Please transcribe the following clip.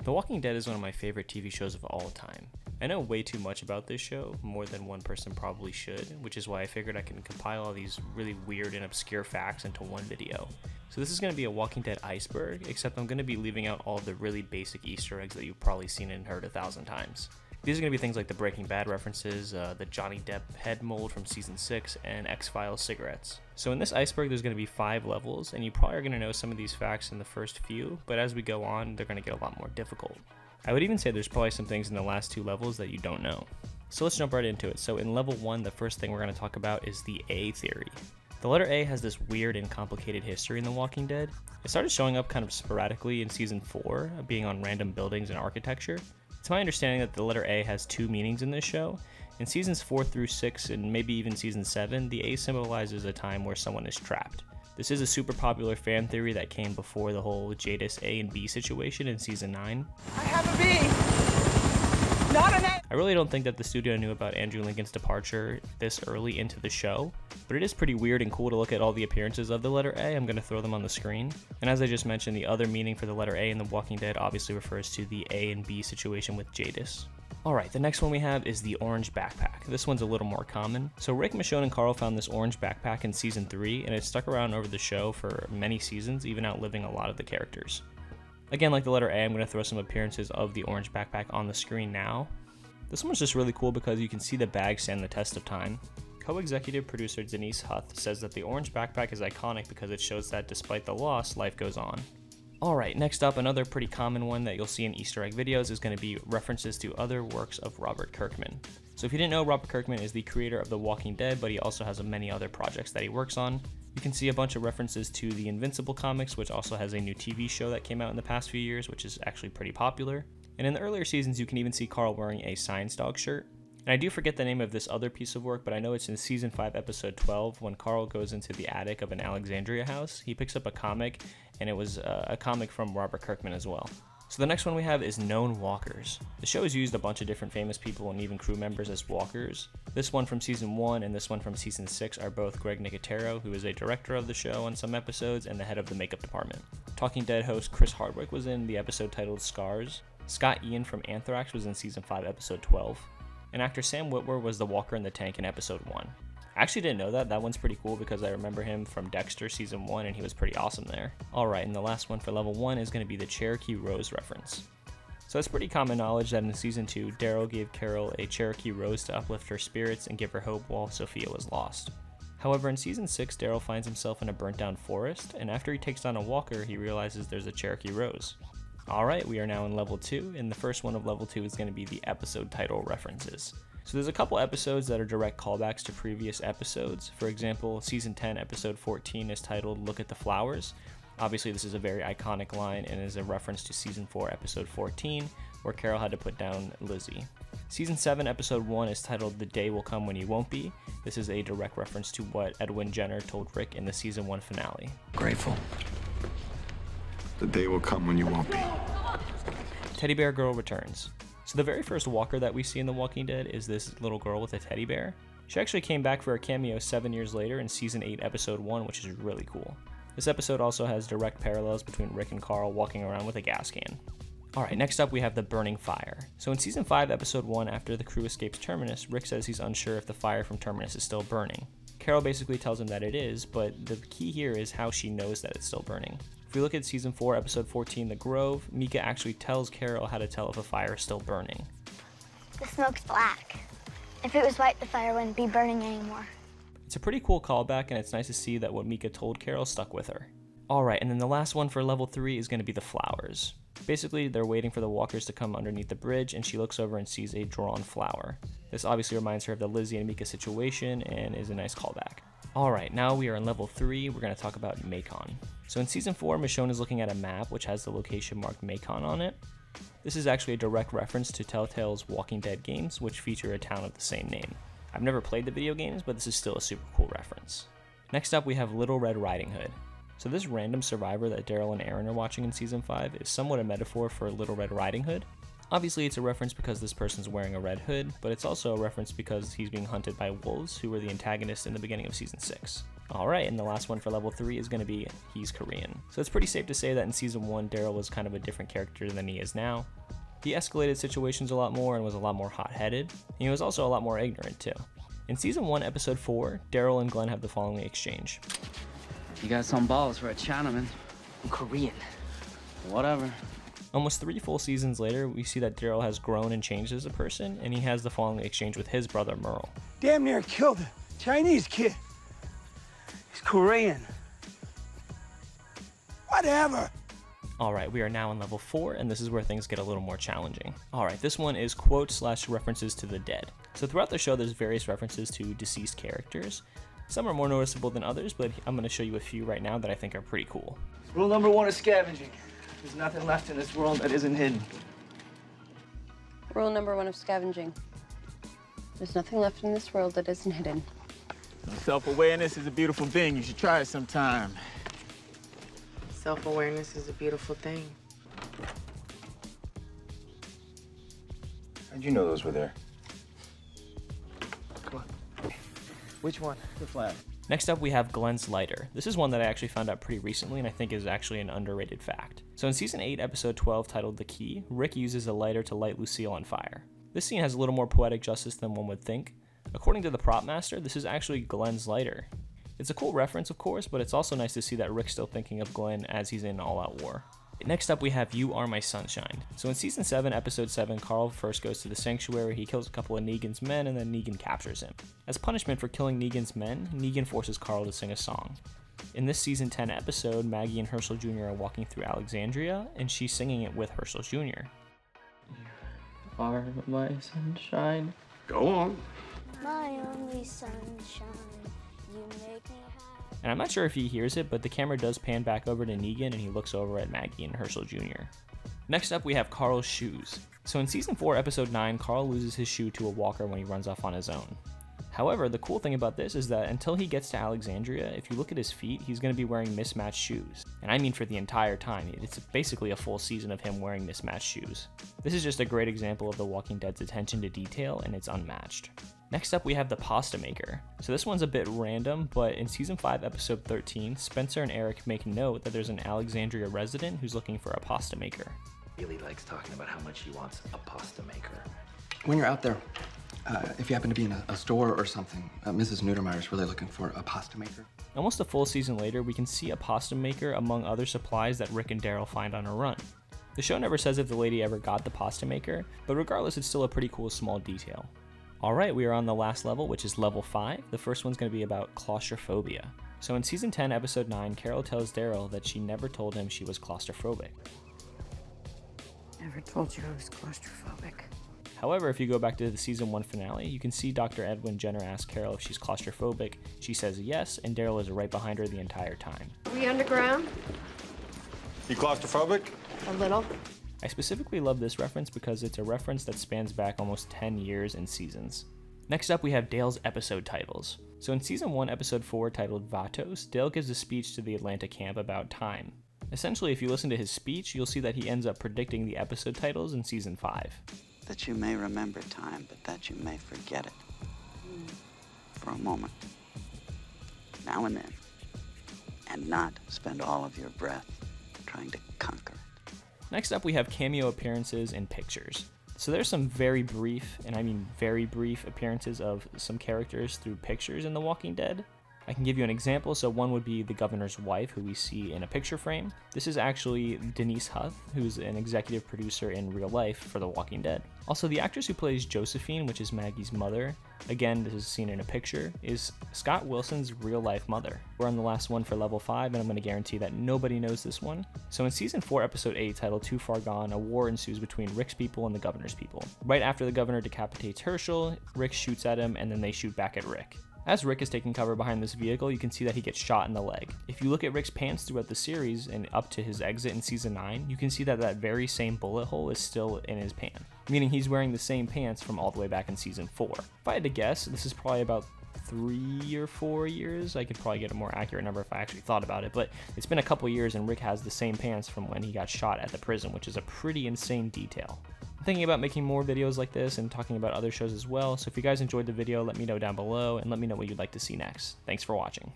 The Walking Dead is one of my favorite TV shows of all time. I know way too much about this show, more than one person probably should, which is why I figured I can compile all these really weird and obscure facts into one video. So this is going to be a Walking Dead Iceberg, except I'm going to be leaving out all of the really basic Easter eggs that you've probably seen and heard 1,000 times. These are going to be things like the Breaking Bad references, the Johnny Depp head mold from season 6, and X-Files cigarettes. So in this iceberg there's going to be 5 levels, and you probably are going to know some of these facts in the first few, but as we go on, they're going to get a lot more difficult. I would even say there's probably some things in the last 2 levels that you don't know. So let's jump right into it. So in level 1, the first thing we're going to talk about is the A theory. The letter A has this weird and complicated history in The Walking Dead. It started showing up kind of sporadically in season 4, being on random buildings and architecture. It's my understanding that the letter A has 2 meanings in this show. In seasons 4 through 6 and maybe even season 7, the A symbolizes a time where someone is trapped. This is a super popular fan theory that came before the whole Jadis A and B situation in season 9. I have a B! Not an A! I really don't think that the studio knew about Andrew Lincoln's departure this early into the show, but it is pretty weird and cool to look at all the appearances of the letter A. I'm going to throw them on the screen. And as I just mentioned, the other meaning for the letter A in The Walking Dead obviously refers to the A and B situation with Jadis. Alright, the next one we have is the orange backpack. This one's a little more common. So Rick, Michonne, and Carl found this orange backpack in season 3, and it stuck around over the show for many seasons, even outliving a lot of the characters. Again, like the letter A, I'm going to throw some appearances of the orange backpack on the screen now. This one's just really cool because you can see the bag stand the test of time. Co-executive producer Denise Huth says that the orange backpack is iconic because it shows that despite the loss, life goes on. Alright, next up, another pretty common one that you'll see in Easter egg videos is going to be references to other works of Robert Kirkman. So if you didn't know, Robert Kirkman is the creator of The Walking Dead, but he also has many other projects that he works on. You can see a bunch of references to the Invincible comics, which also has a new TV show that came out in the past few years, which is actually pretty popular. And in the earlier seasons, you can even see Carl wearing a Science Dog shirt. And I do forget the name of this other piece of work, but I know it's in season 5, episode 12, when Carl goes into the attic of an Alexandria house. He picks up a comic, and it was a comic from Robert Kirkman as well. So the next one we have is known walkers. The show has used a bunch of different famous people and even crew members as walkers. This one from season 1 and this one from season 6 are both Greg Nicotero, who is a director of the show on some episodes and the head of the makeup department. Talking Dead host Chris Hardwick was in the episode titled Scars. Scott Ian from Anthrax was in season 5, episode 12. And actor Sam Witwer was the walker in the tank in episode 1. I actually didn't know that. That one's pretty cool because I remember him from Dexter season 1 and he was pretty awesome there. Alright, and the last one for level 1 is going to be the Cherokee Rose reference. So it's pretty common knowledge that in season 2, Daryl gave Carol a Cherokee Rose to uplift her spirits and give her hope while Sophia was lost. However, in season 6, Daryl finds himself in a burnt down forest, and after he takes on a walker, he realizes there's a Cherokee Rose. Alright, we are now in level 2, and the first one of level 2 is going to be the episode title references. So there's a couple episodes that are direct callbacks to previous episodes. For example, season 10, episode 14 is titled Look at the Flowers. Obviously this is a very iconic line and is a reference to season 4, episode 14, where Carol had to put down Lizzie. Season 7, episode 1 is titled The Day Will Come When You Won't Be. This is a direct reference to what Edwin Jenner told Rick in the season 1 finale. Grateful. The day will come when you won't be. Teddy Bear Girl returns. So the very first walker that we see in The Walking Dead is this little girl with a teddy bear. She actually came back for a cameo 7 years later in season 8, episode 1, which is really cool. This episode also has direct parallels between Rick and Carl walking around with a gas can. Alright, next up we have the burning fire. So in season 5, episode 1, after the crew escapes Terminus, Rick says he's unsure if the fire from Terminus is still burning. Carol basically tells him that it is, but the key here is how she knows that it's still burning. If we look at season 4, episode 14, The Grove, Mika actually tells Carol how to tell if a fire is still burning. The smoke's black. If it was white, the fire wouldn't be burning anymore. It's a pretty cool callback, and it's nice to see that what Mika told Carol stuck with her. Alright, and then the last one for level 3 is going to be the flowers. Basically, they're waiting for the walkers to come underneath the bridge, and she looks over and sees a drawn flower. This obviously reminds her of the Lizzie and Mika situation, and is a nice callback. Alright, now we are in level 3, we're going to talk about MACON. So in season 4, Michonne is looking at a map which has the location marked MACON on it. This is actually a direct reference to Telltale's Walking Dead games, which feature a town of the same name. I've never played the video games, but this is still a super cool reference. Next up we have Little Red Riding Hood. So this random survivor that Daryl and Aaron are watching in season 5 is somewhat a metaphor for Little Red Riding Hood. Obviously it's a reference because this person's wearing a red hood, but it's also a reference because he's being hunted by wolves, who were the antagonists in the beginning of season 6. Alright, and the last one for level 3 is going to be he's Korean. So it's pretty safe to say that in season 1, Daryl was kind of a different character than he is now. He escalated situations a lot more and was a lot more hot-headed. He was also a lot more ignorant too. In season 1, episode 4, Daryl and Glenn have the following exchange. You got some balls for a Chinaman. I'm Korean. Whatever. Almost 3 full seasons later, we see that Daryl has grown and changed as a person, and he has the following exchange with his brother Merle. Damn near killed a Chinese kid. He's Korean. Whatever. Alright, we are now in level 4, and this is where things get a little more challenging. Alright, this one is quotes/references to the dead. So throughout the show, there's various references to deceased characters. Some are more noticeable than others, but I'm going to show you a few right now that I think are pretty cool. Rule number 1 is scavenging. There's nothing left in this world that isn't hidden. Rule number 1 of scavenging. There's nothing left in this world that isn't hidden. Self-awareness is a beautiful thing. You should try it sometime. Self-awareness is a beautiful thing. How'd you know those were there? Come on. Which one? The flag. Next up, we have Glenn's lighter. This is one that I actually found out pretty recently and I think is actually an underrated fact. So in season 8, episode 12, titled The Key, Rick uses a lighter to light Lucille on fire. This scene has a little more poetic justice than one would think. According to the prop master, this is actually Glenn's lighter. It's a cool reference, of course, but it's also nice to see that Rick's still thinking of Glenn as he's in all-out war. Next up, we have You Are My Sunshine. So in season 7, episode 7, Carl first goes to the sanctuary, he kills a couple of Negan's men, and then Negan captures him. As punishment for killing Negan's men, Negan forces Carl to sing a song. In this season 10 episode, Maggie and Herschel Jr. are walking through Alexandria, and she's singing it with Herschel Jr. You are my sunshine. Go on. My only sunshine, you make me happy. And I'm not sure if he hears it, but the camera does pan back over to Negan and he looks over at Maggie and Herschel Jr. Next up, we have Carl's shoes. So in season 4, episode 9, Carl loses his shoe to a walker when he runs off on his own. However, the cool thing about this is that until he gets to Alexandria, if you look at his feet, he's going to be wearing mismatched shoes. And I mean for the entire time. It's basically a full season of him wearing mismatched shoes. This is just a great example of The Walking Dead's attention to detail, and it's unmatched. Next up, we have the pasta maker. So this one's a bit random, but in season 5, episode 13, Spencer and Eric make note that there's an Alexandria resident who's looking for a pasta maker. Really likes talking about how much he wants a pasta maker. When you're out there, if you happen to be in a store or something, Mrs. Neutermeyer's really looking for a pasta maker. Almost a full season later, we can see a pasta maker among other supplies that Rick and Daryl find on a run. The show never says if the lady ever got the pasta maker, but regardless, it's still a pretty cool small detail. Alright, we are on the last level, which is level 5. The first one's going to be about claustrophobia. So in season 10, episode 9, Carol tells Daryl that she never told him she was claustrophobic. Never told you I was claustrophobic. However, if you go back to the season 1 finale, you can see Dr. Edwin Jenner ask Carol if she's claustrophobic. She says yes, and Daryl is right behind her the entire time. Are we underground? You claustrophobic? A little. I specifically love this reference because it's a reference that spans back almost 10 years and seasons. Next up, we have Dale's episode titles. So in season 1, episode 4, titled Vatos, Dale gives a speech to the Atlanta camp about time. Essentially, if you listen to his speech, you'll see that he ends up predicting the episode titles in season 5. That you may remember time, but that you may forget it. For a moment. Now and then. And not spend all of your breath trying to conquer it. Next up, we have cameo appearances and pictures. So there's some very brief, and I mean very brief, appearances of some characters through pictures in The Walking Dead. I can give you an example. So one would be the governor's wife, who we see in a picture frame. This is actually Denise Huth, who's an executive producer in real life for The Walking Dead. Also, the actress who plays Josephine, which is Maggie's mother, again, this is seen in a picture, is Scott Wilson's real-life mother. We're on the last one for level 5, and I'm going to guarantee that nobody knows this one. So in season 4, episode 8, titled Too Far Gone, a war ensues between Rick's people and the governor's people. Right after the governor decapitates Herschel, Rick shoots at him, and then they shoot back at Rick. As Rick is taking cover behind this vehicle, you can see that he gets shot in the leg. If you look at Rick's pants throughout the series and up to his exit in season 9, you can see that that very same bullet hole is still in his pant, meaning he's wearing the same pants from all the way back in season 4. If I had to guess, this is probably about 3 or 4 years. I could probably get a more accurate number if I actually thought about it, but it's been a couple years and Rick has the same pants from when he got shot at the prison, which is a pretty insane detail. I'm thinking about making more videos like this and talking about other shows as well, so if you guys enjoyed the video, let me know down below and let me know what you'd like to see next. Thanks for watching.